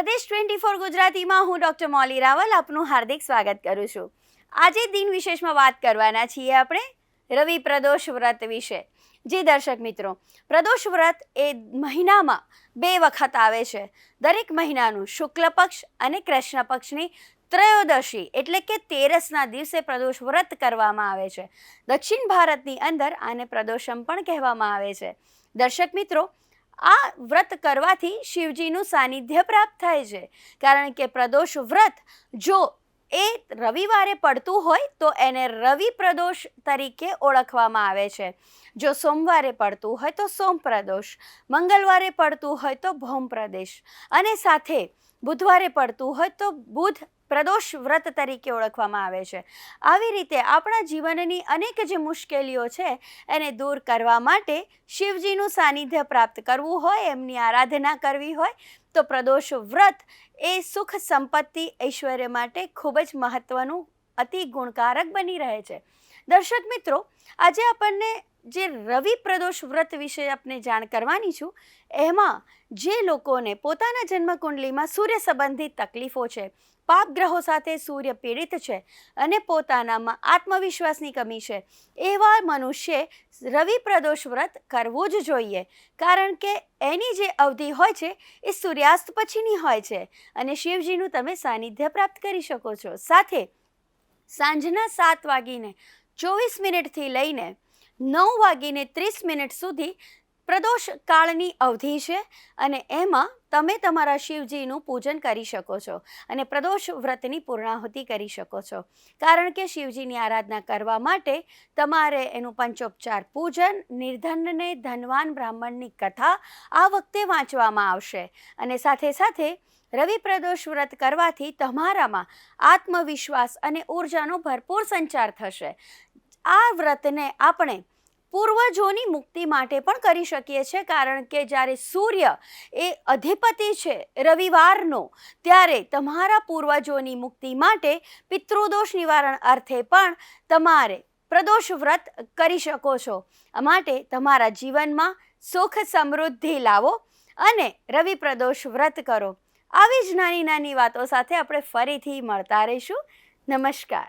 પ્રદેશ 24 ગુજરાતીમાં હું ડૉક્ટર મોલી રાવલ આપનું હાર્દિક સ્વાગત કરું છું। આજે દિન વિશેષમાં વાત કરવાના છીએ આપણે રવિ પ્રદોષ વ્રત વિશે। જી દર્શક મિત્રો, પ્રદોષ વ્રત એ મહિનામાં 2 વખત આવે છે। દરેક મહિનાનું શુક્લ પક્ષ અને કૃષ્ણ પક્ષની ત્રયોદશી એટલે કે 13ના દિવસે પ્રદોષ વ્રત કરવામાં આવે છે। દક્ષિણ ભારતની અંદર આને પ્રદોષમ પણ કહેવામાં આવે છે। દર્શક મિત્રો, આ વ્રત કરવાથી શિવજીનું સાનિધ્ય પ્રાપ્ત થાય છે, કારણ કે પ્રદોષ વ્રત જો એ રવિવારે પડતું હોય તો એને રવિ પ્રદોષ તરીકે ઓળખવામાં આવે છે। જો સોમવારે પડતું હોય તો સોમ પ્રદોષ, મંગળવારે પડતું હોય તો ભૌમ પ્રદેશ અને સાથે બુધવારે પડતું હોય તો બુધ પ્રદોષ વ્રત તરીકે ઓળખવામાં આવે છે। આવી રીતે આપણા જીવનની અનેક જે મુશ્કેલીઓ છે એને દૂર કરવા માટે શિવજીનું સાનિધ્ય પ્રાપ્ત કરવું હોય, એમની આરાધના કરવી હોય તો પ્રદોષ વ્રત એ સુખ સંપત્તિ ઐશ્વર્ય માટે ખૂબ જ મહત્વનું અતિ ગુણકારક બની રહે છે। દર્શક મિત્રો, આજે આપણને જે રવિ પ્રદોષ વ્રત વિશે આપણે જાણ કરવાની છું, એમાં જે લોકોને પોતાના જન્મકુંડલીમાં સૂર્ય સંબંધિત તકલીફો છે, પાપ ગ્રહો સાથે સૂર્ય પીડિત છે અને પોતાનામાં આત્મવિશ્વાસની કમી છે, એવા મનુષ્ય રવિ પ્રદોષ વ્રત કરવું જ જોઈએ, કારણ કે એની જે અવધિ હોય છે એ સૂર્યાસ્ત પછીની હોય છે અને શિવજીનું તમે સાનિધ્ય પ્રાપ્ત કરી શકો છો। સાથે સાંજના 7:24 લઈને 9:30 સુધી પ્રદોષ કાળની અવધિ છે અને એમાં તમે તમારા શિવજીનું પૂજન કરી શકો છો અને પ્રદોષ વ્રતની પૂર્ણાહુતિ કરી શકો છો, કારણ કે શિવજીની આરાધના કરવા માટે તમારે એનું પંચોપચાર પૂજન, નિર્ધનને ધનવાન બ્રાહ્મણની કથા આ વખતે વાંચવામાં આવશે અને સાથે સાથે રવિ પ્રદોષ વ્રત કરવાથી તમારામાં આત્મવિશ્વાસ અને ઉર્જાનો ભરપૂર સંચાર થશે। આ વ્રતને આપણે પૂર્વજોની મુક્તિ માટે પણ કરી શકીએ છીએ, કારણ કે જ્યારે સૂર્ય એ અધિપતિ છે રવિવારનો, ત્યારે તમારા પૂર્વજોની મુક્તિ માટે પિતૃદોષ નિવારણ અર્થે પણ તમારે પ્રદોષ વ્રત કરી શકો છો। માટે તમારા જીવનમાં સુખ સમૃદ્ધિ લાવો અને રવિ પ્રદોષ વ્રત કરો। આવી જ નાની નાની વાતો સાથે આપણે ફરીથી મળતા રહીશું। નમસ્કાર।